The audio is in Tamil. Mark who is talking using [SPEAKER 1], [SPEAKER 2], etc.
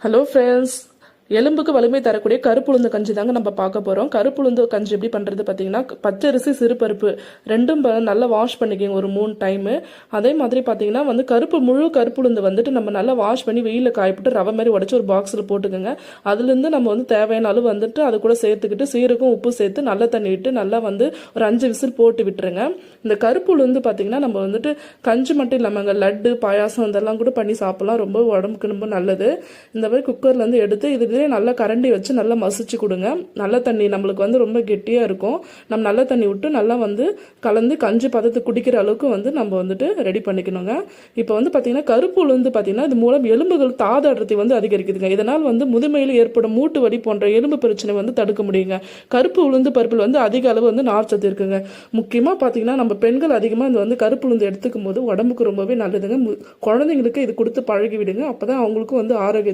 [SPEAKER 1] ஹலோ ஃப்ரெண்ட்ஸ், எலும்புக்கு வலிமை தரக்கூடிய கருப்புளுந்து கஞ்சி தாங்க நம்ம பார்க்க போகிறோம். கருப்புளுந்து கஞ்சி எப்படி பண்ணுறது பார்த்தீங்கன்னா, பச்சரிசி சிறுபருப்பு ரெண்டும் நல்லா வாஷ் பண்ணிக்கோங்க ஒரு 3 டைமு. அதே மாதிரி பார்த்தீங்கன்னா முழு கருப்புளுந்து நம்ம நல்லா வாஷ் பண்ணி வெயிலில் காயப்பட்டு ரவை மாதிரி உடச்சி ஒரு பாக்ஸில் போட்டுக்கோங்க. அதுலேருந்து நம்ம தேவையான அளவு அது கூட சேர்த்துக்கிட்டு சீரகம் உப்பு சேர்த்து நல்ல தண்ணி விட்டு நல்லா ஒரு 5 விசில் போட்டு விட்டுருங்க. இந்த கருப்புளுந்து பார்த்தீங்கன்னா நம்ம கஞ்சி மட்டும் இல்லாமல் லட்டு பாயாசம் இதெல்லாம் கூட பண்ணி சாப்பிடலாம். ரொம்ப உடம்புக்கு ரொம்ப நல்லது. இந்த மாதிரி குக்கர்லேருந்து எடுத்து இது நல்லா கரண்டி வச்சு நல்லா மசிச்சு கொடுங்க. நல்ல தண்ணி நம்மளுக்கு ரொம்ப கெட்டியாக இருக்கும். நம்ம நல்ல தண்ணி விட்டு நல்லா கலந்து கஞ்சி பதத்தை குடிக்கிற அளவுக்கு நம்ம ரெடி பண்ணிக்கணுங்க. இப்போ பார்த்தீங்கன்னா கருப்பு உளுந்து பார்த்தீங்கன்னா இது மூலம் எலும்புகள் தாது அடர்த்தி அதிகரிக்குதுங்க. இதனால் முதுமையில் ஏற்படும் மூட்டு வலி போன்ற எலும்பு பிரச்சனை தடுக்க முடியுங்க. கருப்பு உளுந்து பருப்பில் அதிக அளவு நார்ச்சத்து இருக்குங்க. முக்கியமாக பார்த்தீங்கன்னா நம்ம பெண்கள் அதிகமாக இந்த கருப்பு உளுந்து எடுத்துக்கும் போது உடம்புக்கு ரொம்பவே நல்லதுங்க. குழந்தைங்களுக்கு இது கொடுத்து பழகி விடுங்க. அப்போதான் அவங்களுக்கும் ஆரோக்கியம்